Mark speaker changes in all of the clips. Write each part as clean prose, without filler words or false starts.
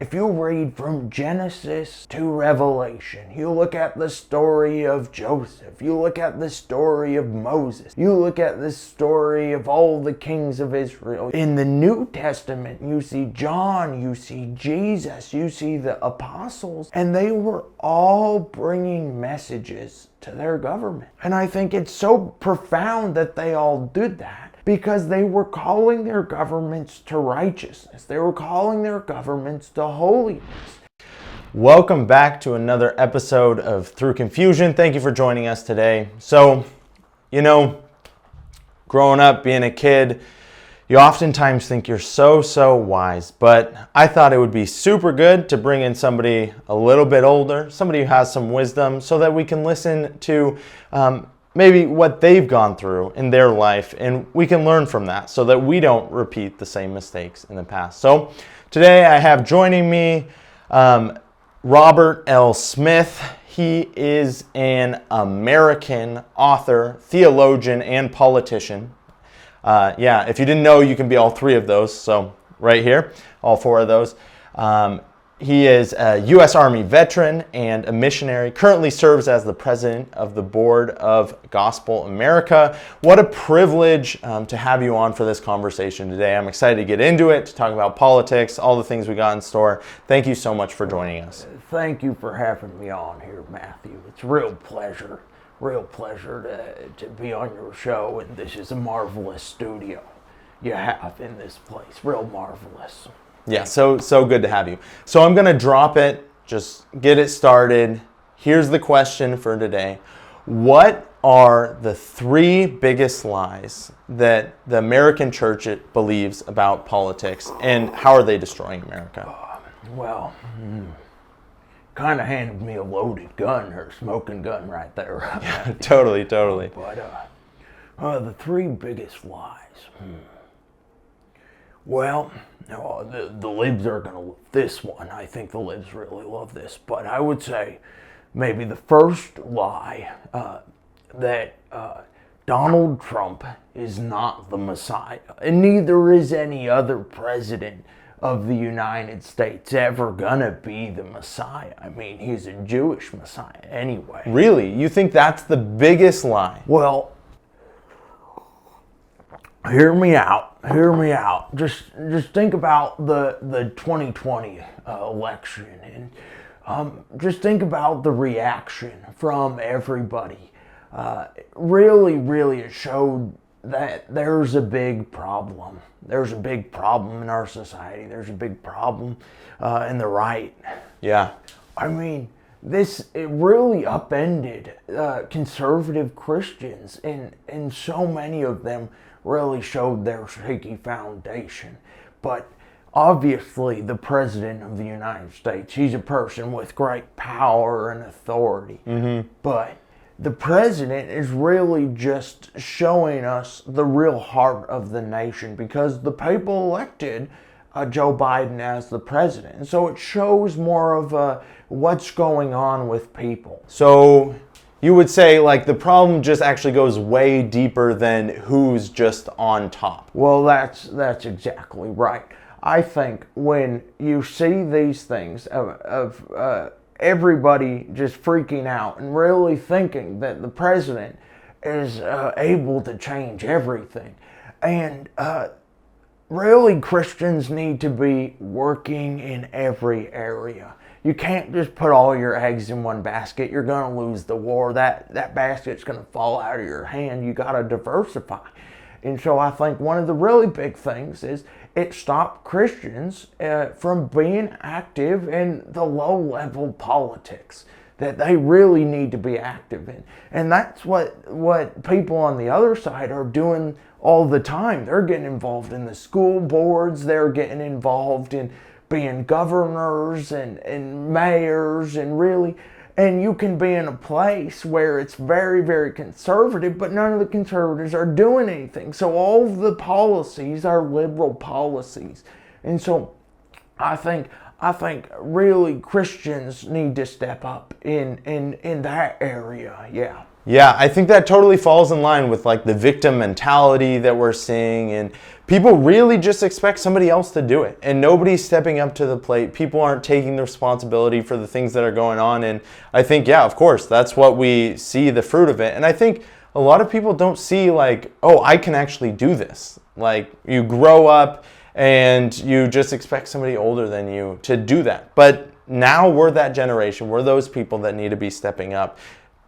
Speaker 1: If you read from Genesis to Revelation, you look at the story of Joseph, you look at the story of Moses, you look at the story of all the kings of Israel. In the New Testament, you see John, you see Jesus, you see the apostles, and they were all bringing messages to their government. And I think it's so profound that they all did that, because they were calling their governments to righteousness. They were calling their governments to holiness.
Speaker 2: Welcome back to another episode of Through Confusion. Thank you for joining us today. So, growing up, being a kid, you oftentimes think you're so wise, but I thought it would be super good to bring in somebody a little bit older, somebody who has some wisdom, so that we can listen to maybe what they've gone through in their life, and we can learn from that so that we don't repeat the same mistakes in the past. So today I have joining me Robert L. Smith. He is an American author, theologian, and politician. If you didn't know, you can be all three of those. So right here, all four of those. He is a U.S. Army veteran and a missionary, currently serves as the president of the board of Gospel America. What a privilege to have you on for this conversation today. I'm excited to get into it, to talk about politics, all the things we got in store. Thank you so much for joining us.
Speaker 1: Thank you for having me on here, Matthew. It's a real pleasure to be on your show, and this is a marvelous studio you have in this place. Real marvelous.
Speaker 2: Yeah, so good to have you. So I'm going to drop it, just get it started. Here's the question for today. What are the three biggest lies that the American church believes about politics, and how are they destroying America?
Speaker 1: Kind of handed me a loaded gun or smoking gun right there.
Speaker 2: Yeah, totally.
Speaker 1: But the three biggest lies. Well, the libs are going to love this one. I think the libs really love this. But I would say maybe the first lie that Donald Trump is not the Messiah. And neither is any other president of the United States ever going to be the Messiah. I mean, he's a Jewish Messiah anyway.
Speaker 2: Really? You think that's the biggest lie?
Speaker 1: Well, hear me out. Just think about the 2020 election, and just think about the reaction from everybody. Really, it showed that there's a big problem. There's a big problem in our society. There's a big problem in the right.
Speaker 2: Yeah.
Speaker 1: I mean, it really upended conservative Christians, and so many of them really showed their shaky foundation. But obviously, the President of the United States, he's a person with great power and authority. Mm-hmm. But the President is really just showing us the real heart of the nation, because the people elected Joe Biden as the president. And so it shows more of what's going on with people.
Speaker 2: So you would say, like, the problem just actually goes way deeper than who's just on top.
Speaker 1: Well, that's exactly right. I think when you see these things of everybody just freaking out and really thinking that the president is able to change everything, and really Christians need to be working in every area. You can't just put all your eggs in one basket. You're going to lose the war. That basket's going to fall out of your hand. You got to diversify. And so I think one of the really big things is it stopped Christians from being active in the low-level politics that they really need to be active in. And that's what people on the other side are doing all the time. They're getting involved in the school boards. They're getting involved in being governors and mayors, and you can be in a place where it's very, very conservative, but none of the conservatives are doing anything. So all of the policies are liberal policies. And so I think really Christians need to step up in that area. Yeah.
Speaker 2: Yeah, I think that totally falls in line with like the victim mentality that we're seeing, and people really just expect somebody else to do it, and nobody's stepping up to the plate. People aren't taking the responsibility for the things that are going on, and I think, yeah, of course, that's what we see the fruit of it. And I think a lot of people don't see like, oh, I can actually do this. Like, you grow up and you just expect somebody older than you to do that. But now we're that generation. We're those people that need to be stepping up,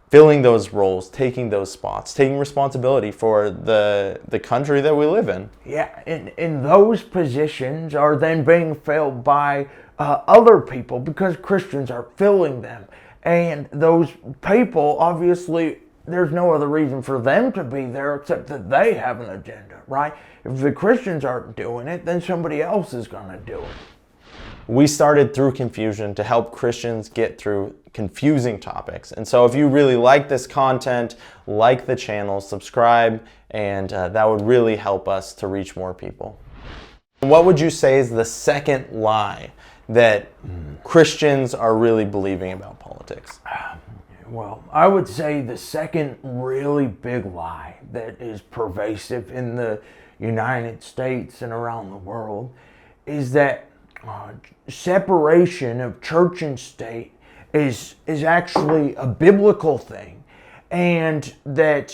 Speaker 2: filling those roles, taking those spots, taking responsibility for the country that we live in.
Speaker 1: Yeah, and those positions are then being filled by other people because Christians are filling them. And those people, obviously, there's no other reason for them to be there except that they have an agenda, right? If the Christians aren't doing it, then somebody else is going to do it.
Speaker 2: We started Through Confusion to help Christians get through confusing topics. And so if you really like this content, like the channel, subscribe, and that would really help us to reach more people. What would you say is the second lie that Christians are really believing about politics?
Speaker 1: Well, I would say the second really big lie that is pervasive in the United States and around the world is that separation of church and state is actually a biblical thing, and that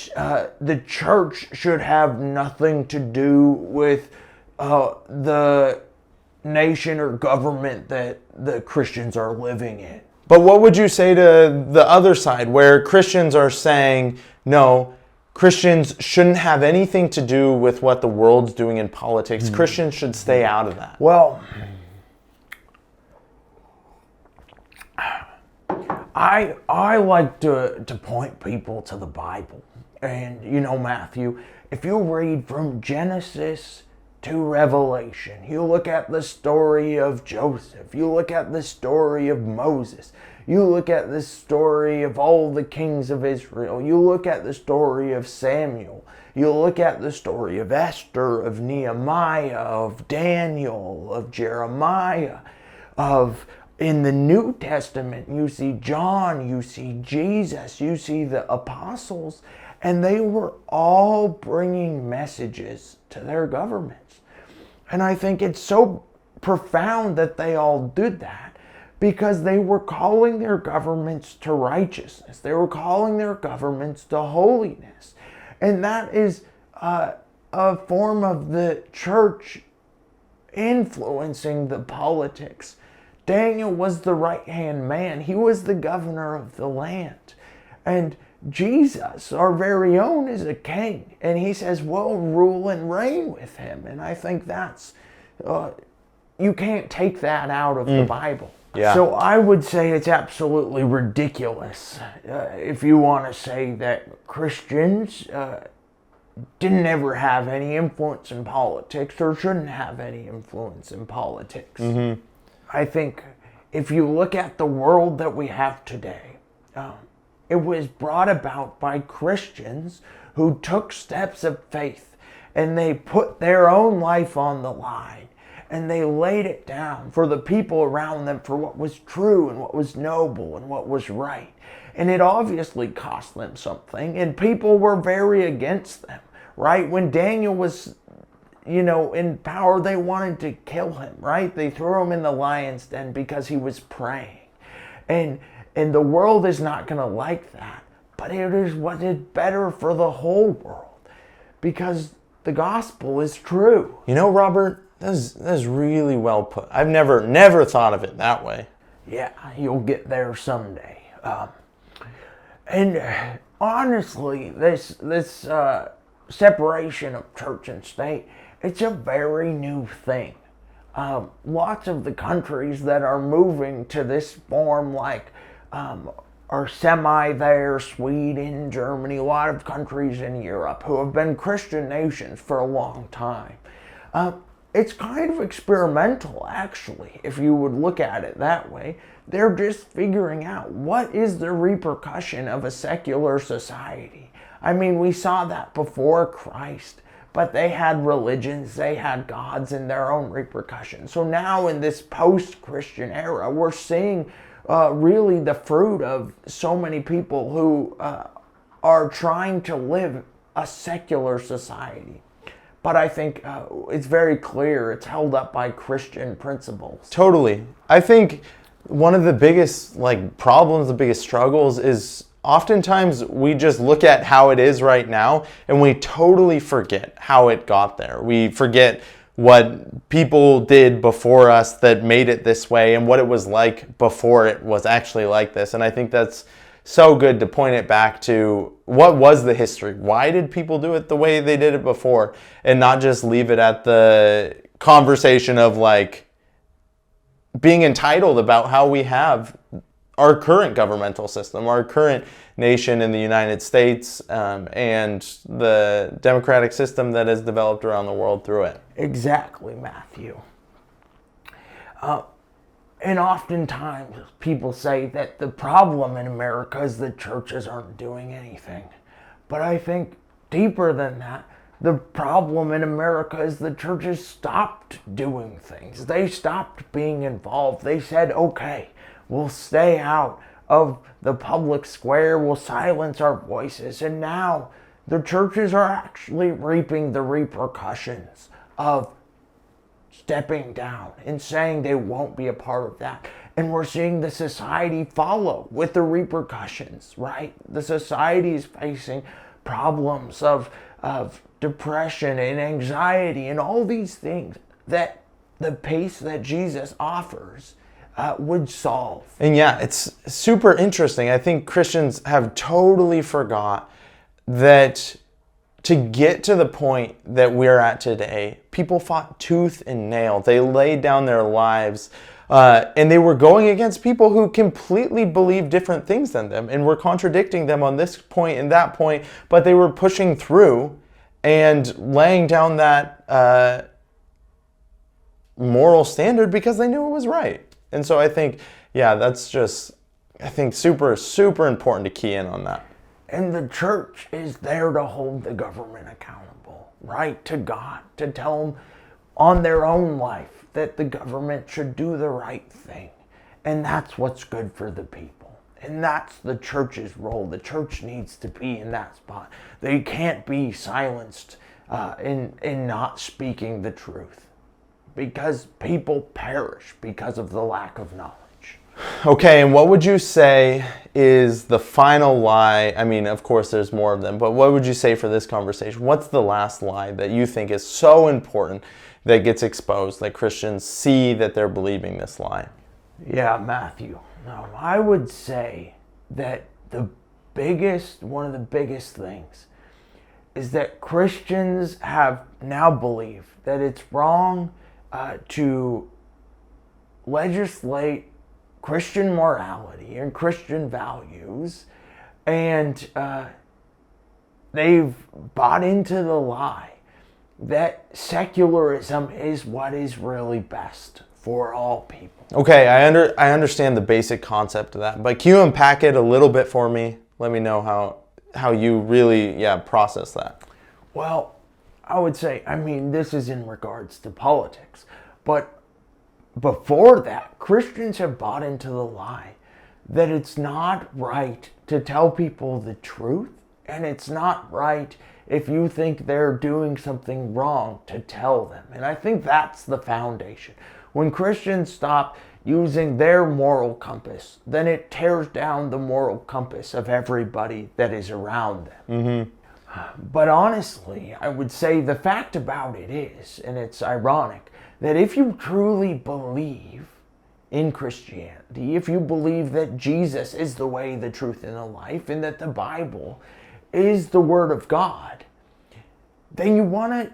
Speaker 1: the church should have nothing to do with the nation or government that the Christians are living in.
Speaker 2: But what would you say to the other side, where Christians are saying, no, Christians shouldn't have anything to do with what the world's doing in politics. Christians should stay out of that.
Speaker 1: Well, I like to point people to the Bible. And, you know, Matthew, if you read from Genesis to Revelation, you look at the story of Joseph, you look at the story of Moses, you look at the story of all the kings of Israel, you look at the story of Samuel, you look at the story of Esther, of Nehemiah, of Daniel, of Jeremiah, in the New Testament, you see John, you see Jesus, you see the apostles, and they were all bringing messages to their governments. And I think it's so profound that they all did that because they were calling their governments to righteousness. They were calling their governments to holiness. And that is a form of the church influencing the politics. Daniel was the right-hand man. He was the governor of the land. And Jesus, our very own, is a king. And he says, we'll rule and reign with him. And I think that's, you can't take that out of the Bible.
Speaker 2: Yeah.
Speaker 1: So I would say it's absolutely ridiculous if you want to say that Christians didn't ever have any influence in politics or shouldn't have any influence in politics.
Speaker 2: Mm-hmm.
Speaker 1: I think if you look at the world that we have today, it was brought about by Christians who took steps of faith and they put their own life on the line and they laid it down for the people around them for what was true and what was noble and what was right. And it obviously cost them something, and people were very against them, right? When Daniel was in power, they wanted to kill him, right? They threw him in the lion's den because he was praying. And the world is not going to like that. But it is what is better for the whole world because the gospel is true.
Speaker 2: You know, Robert, that's really well put. I've never thought of it that way.
Speaker 1: Yeah, you'll get there someday. And honestly, this separation of church and state, it's a very new thing. Lots of the countries that are moving to this form, like are semi there, Sweden, Germany, a lot of countries in Europe who have been Christian nations for a long time. It's kind of experimental, actually, if you would look at it that way. They're just figuring out what is the repercussion of a secular society. I mean, we saw that before Christ. But they had religions, they had gods and their own repercussions. So now in this post-Christian era, we're seeing really the fruit of so many people who are trying to live a secular society. But I think it's very clear it's held up by Christian principles.
Speaker 2: Totally. I think one of the biggest problems, the biggest struggles is oftentimes we just look at how it is right now and we totally forget how it got there. We forget what people did before us that made it this way and what it was like before it was actually like this. And I think that's so good to point it back to what was the history? Why did people do it the way they did it before? And not just leave it at the conversation of being entitled about how we have our current governmental system, our current nation in the United States, and the democratic system that has developed around the world through it.
Speaker 1: Exactly, Matthew. And oftentimes people say that the problem in America is the churches aren't doing anything. But I think deeper than that, the problem in America is the churches stopped doing things. They stopped being involved. They said, okay, we'll stay out of the public square, we'll silence our voices. And now the churches are actually reaping the repercussions of stepping down and saying they won't be a part of that. And we're seeing the society follow with the repercussions, right? The society is facing problems of depression and anxiety and all these things that the pace that Jesus offers would solve.
Speaker 2: And yeah, it's super interesting. I think Christians have totally forgot that to get to the point that we're at today, people fought tooth and nail. They laid down their lives and they were going against people who completely believed different things than them and were contradicting them on this point and that point, but they were pushing through and laying down that moral standard because they knew it was right. And so I think, yeah, that's just, I think super, super important to key in on that.
Speaker 1: And the church is there to hold the government accountable, right, to God, to tell them on their own life that the government should do the right thing. And that's what's good for the people. And that's the church's role. The church needs to be in that spot. They can't be silenced in not speaking the truth, because people perish because of the lack of knowledge.
Speaker 2: Okay, and what would you say is the final lie? I mean, of course, there's more of them, but what would you say for this conversation? What's the last lie that you think is so important that gets exposed, that Christians see that they're believing this lie?
Speaker 1: Yeah, Matthew. No, I would say that one of the biggest things is that Christians have now believed that it's wrong to legislate Christian morality and Christian values, and they've bought into the lie that secularism is what is really best for all people.
Speaker 2: Okay, I understand the basic concept of that, but can you unpack it a little bit for me? Let me know how you really process that.
Speaker 1: Well, I would say, this is in regards to politics, but before that, Christians have bought into the lie that it's not right to tell people the truth, and it's not right if you think they're doing something wrong to tell them. And I think that's the foundation. When Christians stop using their moral compass, then it tears down the moral compass of everybody that is around them. Mm-hmm. But honestly, I would say the fact about it is, and it's ironic, that if you truly believe in Christianity, if you believe that Jesus is the way, the truth, and the life, and that the Bible is the Word of God, then you want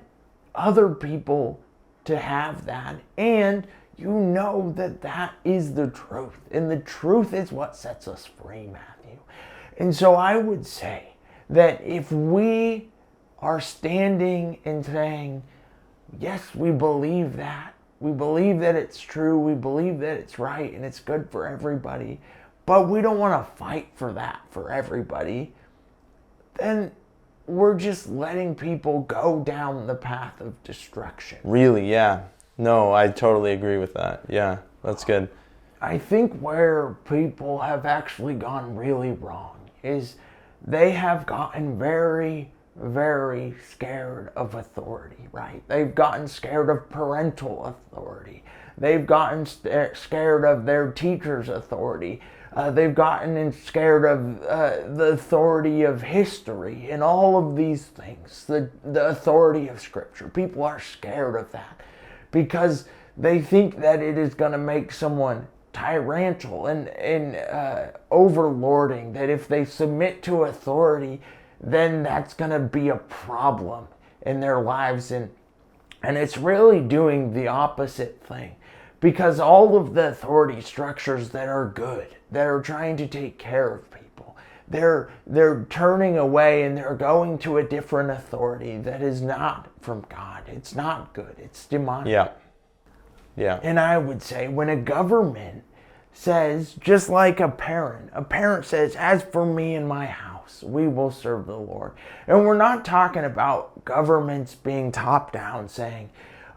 Speaker 1: other people to have that, and you know that that is the truth, and the truth is what sets us free, Matthew. And so I would say that if we are standing and saying, yes, we believe that it's true, we believe that it's right, and it's good for everybody, but we don't want to fight for that for everybody, then we're just letting people go down the path of destruction.
Speaker 2: Really, yeah. No, I totally agree with that. Yeah, that's good.
Speaker 1: I think where people have actually gone really wrong is they have gotten very, very scared of authority, right? They've gotten scared of parental authority. They've gotten scared of their teacher's authority. They've gotten scared of the authority of history and all of these things, the authority of Scripture. People are scared of that because they think that it is going to make someone tyrannical and overlording, that if they submit to authority, then that's going to be a problem in their lives. And it's really doing the opposite thing, because all of the authority structures that are good, that are trying to take care of people, they're turning away and they're going to a different authority that is not from God. It's not good. It's demonic.
Speaker 2: Yeah. Yeah.
Speaker 1: And I would say when a government says, just like a parent says, as for me and my house, we will serve the Lord. And we're not talking about governments being top down saying,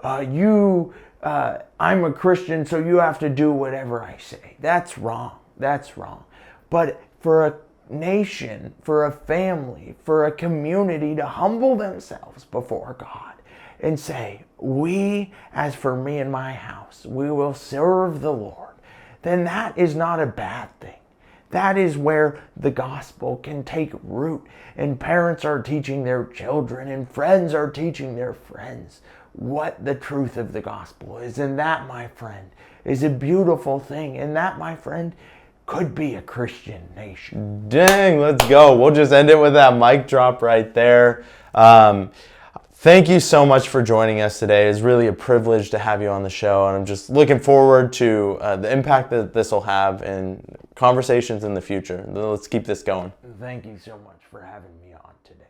Speaker 1: I'm a Christian, so you have to do whatever I say. That's wrong. That's wrong. But for a nation, for a family, for a community to humble themselves before God and say, we, as for me and my house, we will serve the Lord, then that is not a bad thing. That is where the gospel can take root, and parents are teaching their children and friends are teaching their friends what the truth of the gospel is. And that, my friend, is a beautiful thing. And that, my friend, could be a Christian nation.
Speaker 2: Dang, let's go. We'll just end it with that mic drop right there. Thank you so much for joining us today. It's really a privilege to have you on the show, and I'm just looking forward to the impact that this will have in conversations in the future. Let's keep this going.
Speaker 1: Thank you so much for having me on today.